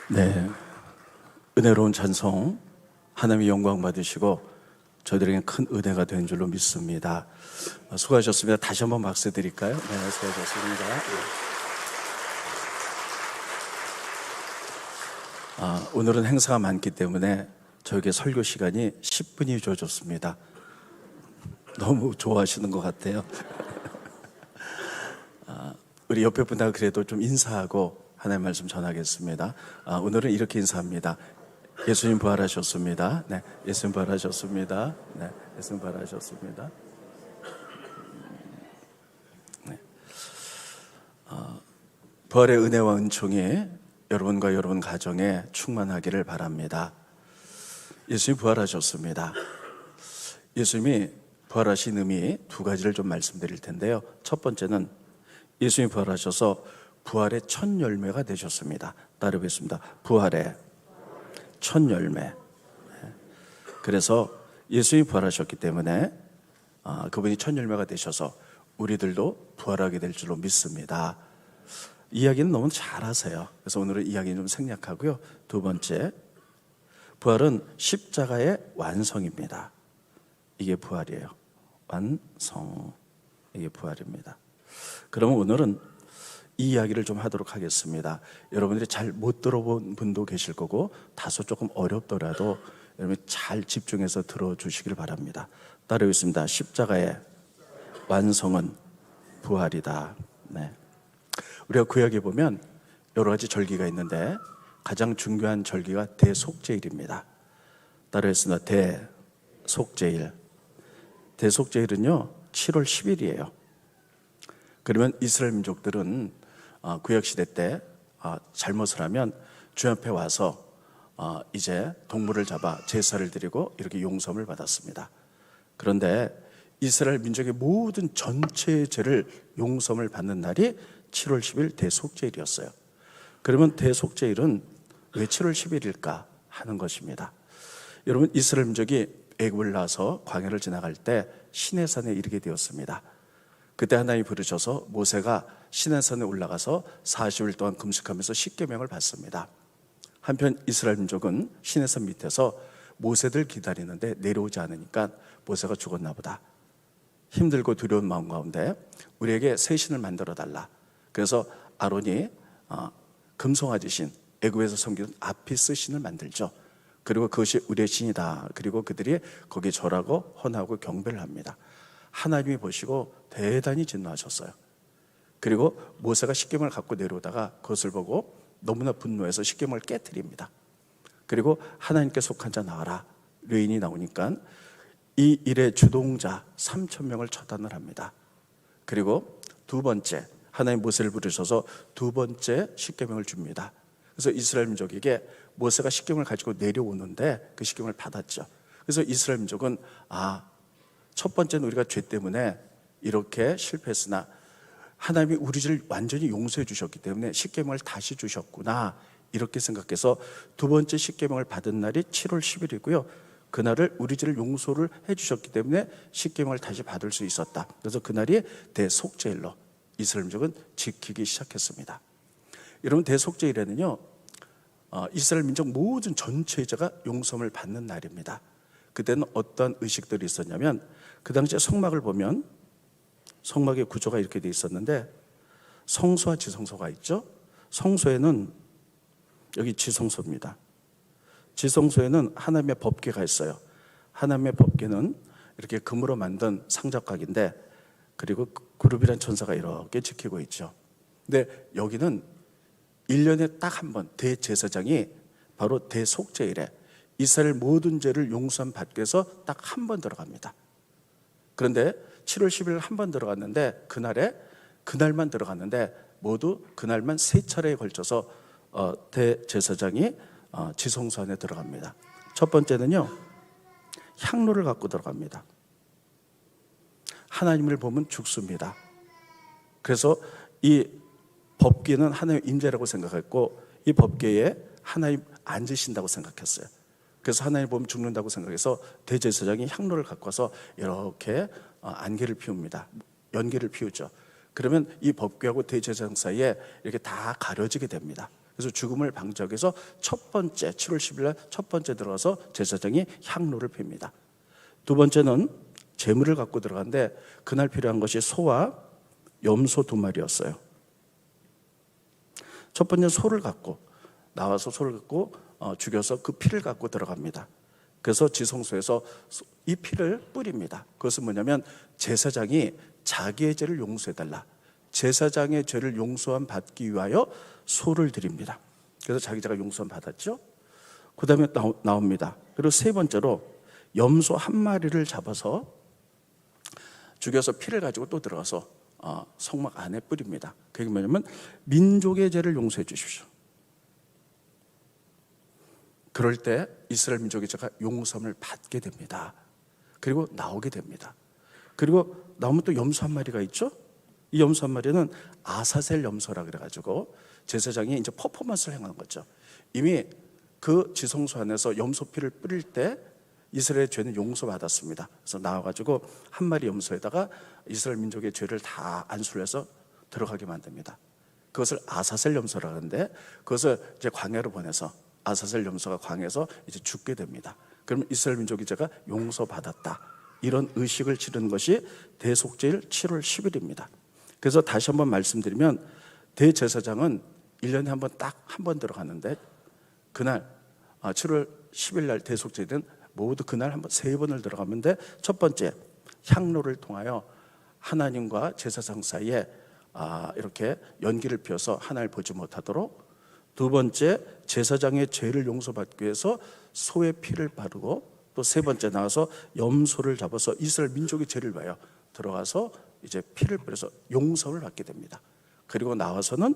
네, 은혜로운 찬송 하나님의 영광 받으시고 저희들에게 큰 은혜가 된 줄로 믿습니다. 수고하셨습니다. 다시 한번 박수 드릴까요? 네, 수고하셨습니다. 오늘은 행사가 많기 때문에 저에게 설교 시간이 10분이 주어졌습니다. 너무 좋아하시는 것 같아요. 우리 옆에 분하고 그래도 좀 인사하고 하나님 말씀 전하겠습니다. 오늘은 이렇게 인사합니다. 예수님 부활하셨습니다. 네, 예수님 부활하셨습니다. 네, 예수님 부활하셨습니다. 네. 부활의 은혜와 은총이 여러분과 여러분 가정에 충만하기를 바랍니다. 예수님이 부활하셨습니다. 예수님이 부활하신 의미 두 가지를 좀 말씀드릴 텐데요. 첫 번째는 예수님이 부활하셔서 부활의 첫 열매가 되셨습니다. 따르겠습니다. 부활의 첫 열매. 그래서 예수님이 부활하셨기 때문에 그분이 첫 열매가 되셔서 우리들도 부활하게 될 줄로 믿습니다. 이야기는 너무 잘하세요. 그래서 오늘은 이야기는 좀 생략하고요. 두 번째, 부활은 십자가의 완성입니다. 이게 부활이에요. 완성. 이게 부활입니다. 그러면 오늘은 이 이야기를 좀 하도록 하겠습니다. 여러분들이 잘 못 들어본 분도 계실 거고 다소 조금 어렵더라도 여러분이 잘 집중해서 들어주시길 바랍니다. 따르겠습니다. 십자가의 완성은 부활이다. 네. 우리가 구약에 보면 여러 가지 절기가 있는데 가장 중요한 절기가 대속죄일입니다. 따르겠습니다. 대속죄일. 대속죄일은요 7월 10일이에요. 그러면 이스라엘 민족들은 구약시대 때 잘못을 하면 주 앞에 와서 이제 동물을 잡아 제사를 드리고 이렇게 용서를 받았습니다. 그런데 이스라엘 민족의 모든 전체의 죄를 용서를 받는 날이 7월 10일 대속죄일이었어요. 그러면 대속죄일은 왜 7월 10일일까 하는 것입니다. 여러분, 이스라엘 민족이 애굽을 나서 광야를 지나갈 때 시내산에 이르게 되었습니다. 그때 하나님이 부르셔서 모세가 시내산에 올라가서 40일 동안 금식하면서 십계명을 받습니다. 한편 이스라엘 민족은 시내산 밑에서 모세들 기다리는데 내려오지 않으니까 모세가 죽었나 보다. 힘들고 두려운 마음 가운데 우리에게 새 신을 만들어 달라. 그래서 아론이 금송아지 신, 애굽에서 섬기는 아피스 신을 만들죠. 그리고 그것이 우리의 신이다. 그리고 그들이 거기에 절하고 헌하고 경배를 합니다. 하나님이 보시고 대단히 진노하셨어요. 그리고 모세가 십계명을 갖고 내려오다가 그것을 보고 너무나 분노해서 십계명을 깨트립니다. 그리고 하나님께 속한 자 나와라. 레인이 나오니까 이 일의 주동자 3,000명을 처단을 합니다. 그리고 두 번째, 하나님 모세를 부르셔서 두 번째 십계명을 줍니다. 그래서 이스라엘 민족에게 모세가 십계명을 가지고 내려오는데 그 십계명을 받았죠. 그래서 이스라엘 민족은 첫 번째는 우리가 죄 때문에 이렇게 실패했으나 하나님이 우리를 완전히 용서해 주셨기 때문에 십계명을 다시 주셨구나 이렇게 생각해서 두 번째 십계명을 받은 날이 7월 10일이고요. 그날을 우리 죄를 용서를 해 주셨기 때문에 십계명을 다시 받을 수 있었다. 그래서 그날이 대속죄일로 이스라엘 민족은 지키기 시작했습니다. 여러분, 대속죄일에는요 이스라엘 민족 모든 전체의 죄가 용서를 받는 날입니다. 그때는 어떤 의식들이 있었냐면 그 당시에 성막을 보면 성막의 구조가 이렇게 돼 있었는데 성소와 지성소가 있죠. 성소에는 여기 지성소입니다. 지성소에는 하나님의 법궤가 있어요. 하나님의 법궤는 이렇게 금으로 만든 상접각인데 그리고 그룹이란 천사가 이렇게 지키고 있죠. 근데 여기는 1년에 딱 한 번 대제사장이 바로 대속죄일에 이스라엘 모든 죄를 용서함 받기 위해서 딱 한 번 들어갑니다. 그런데 7월 10일 한 번 들어갔는데 그날만 들어갔는데 모두 그날만 세 차례에 걸쳐서 대제사장이 지성소 안에 들어갑니다. 첫 번째는요 향로를 갖고 들어갑니다. 하나님을 보면 죽습니다. 그래서 이 법궤는 하나님의 임재라고 생각했고 이 법궤에 하나님 앉으신다고 생각했어요. 그래서 하나님 보면 죽는다고 생각해서 대제사장이 향로를 갖고 와서 이렇게 안개를 피웁니다. 연기를 피우죠. 그러면 이 법궤하고 대제사장 사이에 이렇게 다 가려지게 됩니다. 그래서 죽음을 방지하기 위해서 첫 번째 7월 10일 날 첫 번째 들어가서 제사장이 향로를 핍니다. 두 번째는 제물을 갖고 들어가는데 그날 필요한 것이 소와 염소 2마리였어요. 첫 번째 소를 갖고 나와서 소를 갖고 죽여서 그 피를 갖고 들어갑니다. 그래서 지성소에서 이 피를 뿌립니다. 그것은 뭐냐면 제사장이 자기의 죄를 용서해달라, 제사장의 죄를 용서함 받기 위하여 소를 드립니다. 그래서 자기 죄가 용서함 받았죠. 그 다음에 나옵니다. 그리고 세 번째로 염소 1마리를 잡아서 죽여서 피를 가지고 또 들어가서 성막 안에 뿌립니다. 그게 뭐냐면 민족의 죄를 용서해 주십시오. 그럴 때 이스라엘 민족의 죄가 용서함을 받게 됩니다. 그리고 나오게 됩니다. 그리고 나오면 또 염소 1마리가 있죠. 이 염소 1마리는 아사셀 염소라 그래가지고 제사장이 이제 퍼포먼스를 행하는 거죠. 이미 그 지성소 안에서 염소 피를 뿌릴 때 이스라엘의 죄는 용서받았습니다. 그래서 나와가지고 1마리 염소에다가 이스라엘 민족의 죄를 다 안수를 해서 들어가게 만듭니다. 그것을 아사셀 염소라 하는데 그것을 이제 광야로 보내서 아사셀 염소가 광야에서 이제 죽게 됩니다. 그러면 이스라엘 민족의 죄가 용서받았다, 이런 의식을 치르는 것이 대속죄일 7월 10일입니다. 그래서 다시 한번 말씀드리면 대제사장은 1년에 한 번 딱 한 번 들어가는데 그날 7월 10일 날 대속죄일은 모두 그날 한 번 3번을 들어가면 돼. 첫 번째 향로를 통하여 하나님과 제사장 사이에 이렇게 연기를 피워서 하나님을 보지 못하도록, 두 번째 제사장의 죄를 용서받기 위해서 소의 피를 바르고, 또 세 번째 나와서 염소를 잡아서 이스라엘 민족의 죄를 위하여 들어가서 이제 피를 뿌려서 용서를 받게 됩니다. 그리고 나와서는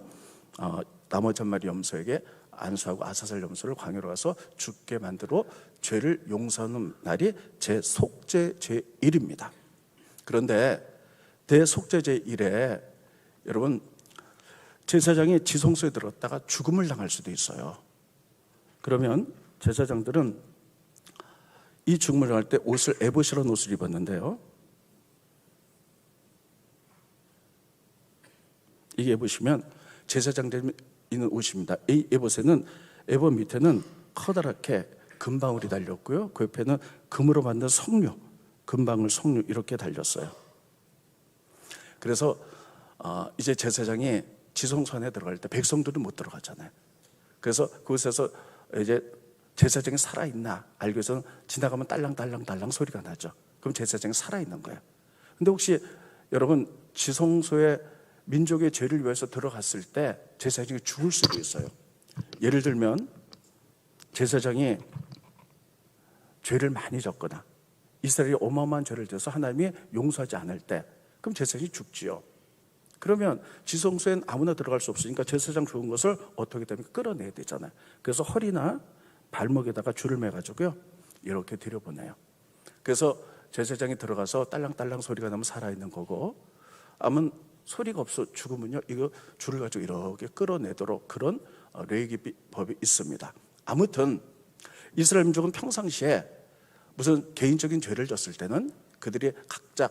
나머지 1마리 염소에게 안수하고 아사셀 염소를 광야로 가서 죽게 만들어 죄를 용서하는 날이 제속죄 제1입니다. 그런데 대속죄 제1에 여러분 제사장이 지성소에 들어갔다가 죽음을 당할 수도 있어요. 그러면 제사장들은 이 죽음을 당할 때 옷을 에봇이라는 옷을 입었는데요, 이게 보시면 제사장들이 있는 옷입니다. 이 에봇에는 에봇 밑에는 커다랗게 금방울이 달렸고요, 그 옆에는 금으로 만든 석류, 금방울 석류 이렇게 달렸어요. 그래서 이제 제사장이 지성소 안에 들어갈 때 백성들은 못 들어가잖아요. 그래서 그곳에서 이제 제사장이 살아있나 알기 위해서는 지나가면 딸랑딸랑 소리가 나죠. 그럼 제사장이 살아있는 거예요. 근데 혹시 여러분 지성소에 민족의 죄를 위해서 들어갔을 때 제사장이 죽을 수도 있어요. 예를 들면 제사장이 죄를 많이 졌거나 이스라엘이 어마어마한 죄를 져서 하나님이 용서하지 않을 때, 그럼 제사장이 죽지요. 그러면 지성소엔 아무나 들어갈 수 없으니까 제사장 죽은 것을 어떻게 됩니까? 끌어내야 되잖아요. 그래서 허리나 발목에다가 줄을 매가지고요 이렇게 들여보내요. 그래서 제사장이 들어가서 딸랑딸랑 소리가 나면 살아있는 거고, 아무 소리가 없어 죽으면요 이거 줄을 가지고 이렇게 끌어내도록 그런 레위기법이 있습니다. 아무튼 이스라엘 민족은 평상시에 무슨 개인적인 죄를 졌을 때는 그들이 각자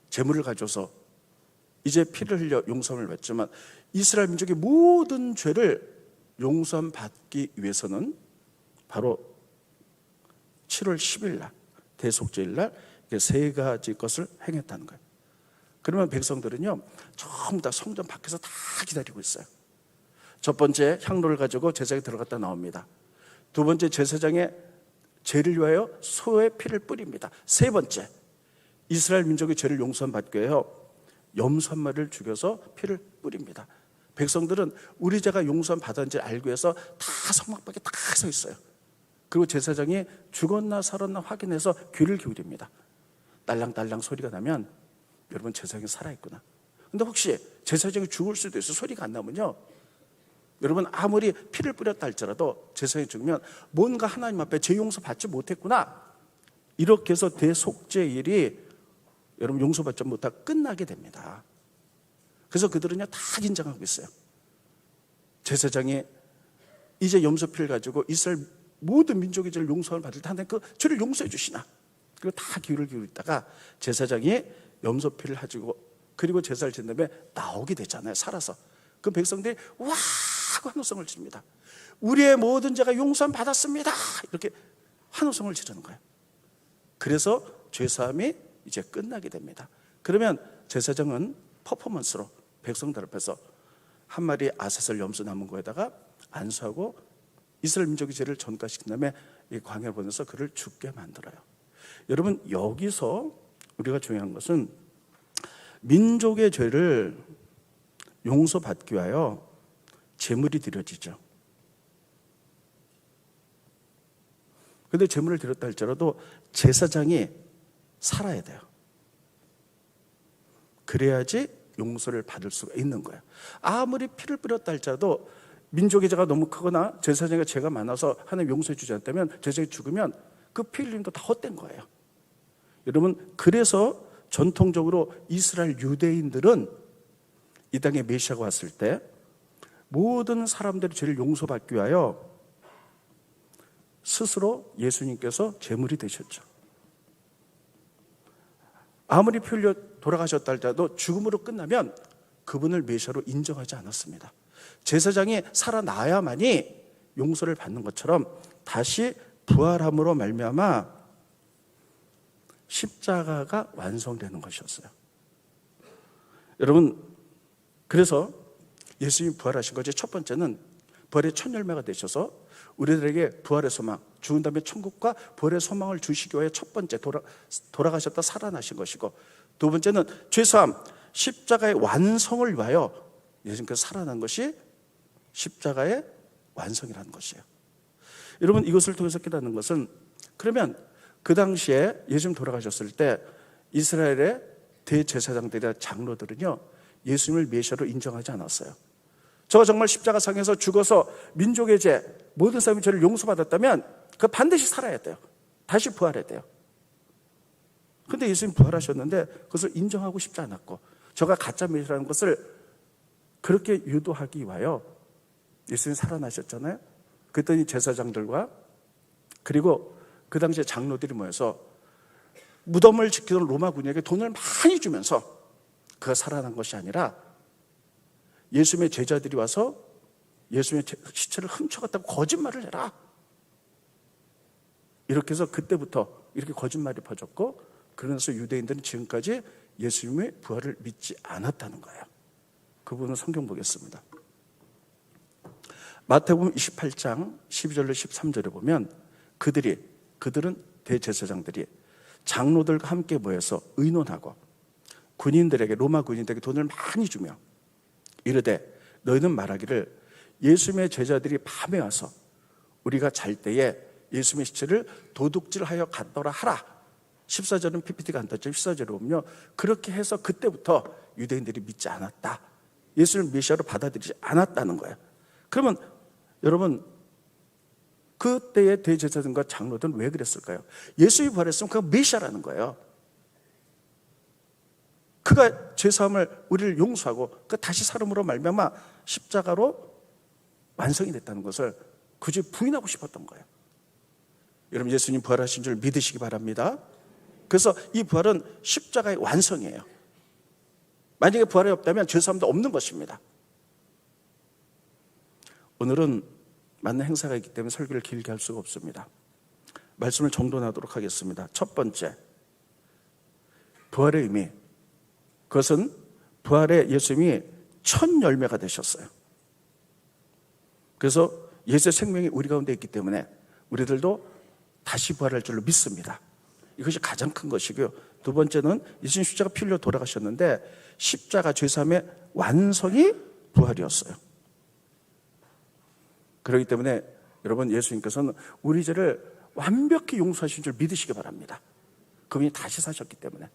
제물을 가져서 이제 피를 흘려 용서함을 받지만 이스라엘 민족의 모든 죄를 용서함 받기 위해서는 바로 7월 10일 날 대속죄일 날 3가지 것을 행했다는 거예요. 그러면 백성들은요 전부 다 성전 밖에서 다 기다리고 있어요. 첫 번째 향로를 가지고 제사장이 들어갔다 나옵니다. 두 번째 제사장의 죄를 위하여 소의 피를 뿌립니다. 세 번째 이스라엘 민족의 죄를 용서함 받기 위하여 염소 1마리를 죽여서 피를 뿌립니다. 백성들은 우리 죄가 용서함 받았는지 알기 위해서 다 성막 밖에 다 서 있어요. 그리고 제사장이 죽었나 살았나 확인해서 귀를 기울입니다. 딸랑딸랑 소리가 나면 여러분 제사장이 살아있구나. 근데 혹시 제사장이 죽을 수도 있어요. 소리가 안 나면요 여러분 아무리 피를 뿌렸다 할지라도 제사장이 죽으면 뭔가 하나님 앞에 죄 용서 받지 못했구나, 이렇게 해서 대속죄일이 여러분 용서받지 못하고 끝나게 됩니다. 그래서 그들은요 다 긴장하고 있어요. 제사장이 이제 염소피를 가지고 이스라엘 모든 민족의 죄를 용서를 받을 때 하나님 그 죄를 용서해 주시나, 그리고 다 귀를 기울이다가 제사장이 염소피를 가지고 그리고 제사를 지낸 다음에 나오게 되잖아요, 살아서. 그 백성들이 와 하고 환호성을 지릅니다. 우리의 모든 죄가 용서함 받았습니다. 이렇게 환호성을 지르는 거예요. 그래서 죄사함이 이제 끝나게 됩니다. 그러면 제사장은 퍼포먼스로 백성들 앞에서 한 마리 아사슬 염소 남은 거에다가 안수하고 이스라엘 민족의 죄를 전가시킨 다음에 이 광야를 보내서 그를 죽게 만들어요. 여러분, 여기서 우리가 중요한 것은 민족의 죄를 용서받기 위하여 제물이 드려지죠. 그런데 제물을 드렸다 할지라도 제사장이 살아야 돼요. 그래야지 용서를 받을 수가 있는 거예요. 아무리 피를 뿌렸다 할지라도 민족의 죄가 너무 크거나 제사장의 죄가 많아서 하나님 용서해 주지 않다면, 제사장이 죽으면 그 피 흘림도 다 헛된 거예요. 여러분, 그래서 전통적으로 이스라엘 유대인들은 이 땅에 메시아가 왔을 때 모든 사람들의 죄를 용서받기 위하여 스스로 예수님께서 제물이 되셨죠. 아무리 피 흘려 돌아가셨다 할지라도 죽음으로 끝나면 그분을 메시아로 인정하지 않았습니다. 제사장이 살아나야만이 용서를 받는 것처럼 다시 부활함으로 말미암아 십자가가 완성되는 것이었어요. 여러분, 그래서 예수님이 부활하신 것의 첫 번째는 부활의 첫 열매가 되셔서 우리들에게 부활의 소망, 죽은 다음에 천국과 부활의 소망을 주시기 위해 첫 번째 돌아가셨다 살아나신 것이고, 두 번째는 죄사함, 십자가의 완성을 위하여 예수님께서 살아난 것이 십자가의 완성이라는 것이에요. 여러분, 이것을 통해서 깨닫는 것은, 그러면 그 당시에 예수님 돌아가셨을 때 이스라엘의 대제사장들이나 장로들은요, 예수님을 메시아로 인정하지 않았어요. 저가 정말 십자가상에서 죽어서 민족의 죄, 모든 사람의 죄를 용서받았다면 그 반드시 살아야 돼요. 다시 부활해야 돼요. 그런데 예수님 부활하셨는데 그것을 인정하고 싶지 않았고, 저가 가짜 메시아라는 것을 그렇게 유도하기 위하여 예수님이 살아나셨잖아요. 그랬더니 제사장들과 그리고 그 당시에 장로들이 모여서 무덤을 지키던 로마 군인에게 돈을 많이 주면서 그가 살아난 것이 아니라 예수님의 제자들이 와서 예수님의 시체를 훔쳐갔다고 거짓말을 해라. 이렇게 해서 그때부터 이렇게 거짓말이 퍼졌고, 그러면서 유대인들은 지금까지 예수님의 부활을 믿지 않았다는 거예요. 그 부분은 성경 보겠습니다. 마태복음 28장 12절로 13절에 보면 그들은 대제사장들이 장로들과 함께 모여서 의논하고 군인들에게, 로마 군인들에게 돈을 많이 주며 이르되 너희는 말하기를 예수님의 제자들이 밤에 와서 우리가 잘 때에 예수님의 시체를 도둑질하여 갔더라 하라. 14절은 PPT가 안 떴죠. 14절에 보면요, 그렇게 해서 그때부터 유대인들이 믿지 않았다, 예수를 메시아로 받아들이지 않았다는 거예요. 그러면 여러분, 그때의 대제사장과 장로들은 왜 그랬을까요? 예수님이 부활했으면 그가 메시아라는 거예요. 그가 죄사함을 우리를 용서하고 그 다시 사람으로 말미암아 십자가로 완성이 됐다는 것을 굳이 부인하고 싶었던 거예요. 여러분, 예수님 부활하신 줄 믿으시기 바랍니다. 그래서 이 부활은 십자가의 완성이에요. 만약에 부활이 없다면 죄사함도 없는 것입니다. 오늘은 맞는 행사가 있기 때문에 설교를 길게 할 수가 없습니다. 말씀을 정돈하도록 하겠습니다. 첫 번째, 부활의 의미, 그것은 부활의 예수님이 첫 열매가 되셨어요. 그래서 예수의 생명이 우리 가운데 있기 때문에 우리들도 다시 부활할 줄로 믿습니다. 이것이 가장 큰 것이고요. 두 번째는 예수님 십자가 피 흘려 돌아가셨는데 십자가 죄사함의 완성이 부활이었어요. 그렇기 때문에 여러분, 예수님께서는 우리 죄를 완벽히 용서하신 줄 믿으시기 바랍니다. 그분이 다시 사셨기 때문에.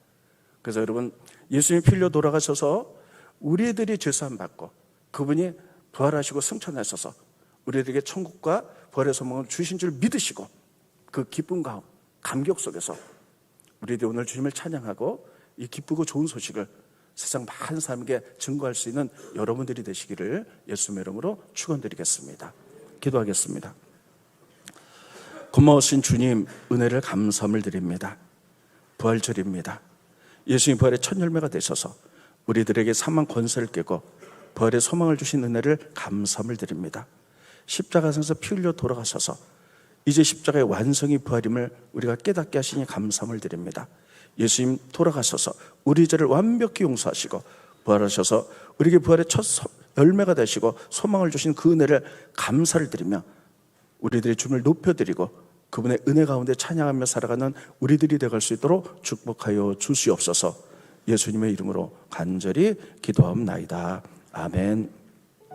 그래서 여러분, 예수님이 피 흘려 돌아가셔서 우리들이 죄사함 받고 그분이 부활하시고 승천하셔서 우리들에게 천국과 부활의 소망을 주신 줄 믿으시고, 그 기쁨과 감격 속에서 우리들이 오늘 주님을 찬양하고 이 기쁘고 좋은 소식을 세상 많은 사람에게 증거할 수 있는 여러분들이 되시기를 예수님의 이름으로 축원드리겠습니다. 기도하겠습니다. 고마우신 주님, 은혜를 감사함을 드립니다. 부활절입니다. 예수님 부활의 첫 열매가 되셔서 우리들에게 사망 권세를 깨고 부활의 소망을 주신 은혜를 감사함을 드립니다. 십자가상에서 피 흘려 돌아가셔서 이제 십자가의 완성이 부활임을 우리가 깨닫게 하시니 감사함을 드립니다. 예수님 돌아가셔서 우리 죄를 완벽히 용서하시고 부활하셔서 우리에게 부활의 첫 열매가 되시고 소망을 주신 그 은혜를 감사를 드리며 우리들의 주님을 높여드리고 그분의 은혜 가운데 찬양하며 살아가는 우리들이 되어갈 수 있도록 축복하여 주시옵소서. 예수님의 이름으로 간절히 기도하옵나이다. 아멘.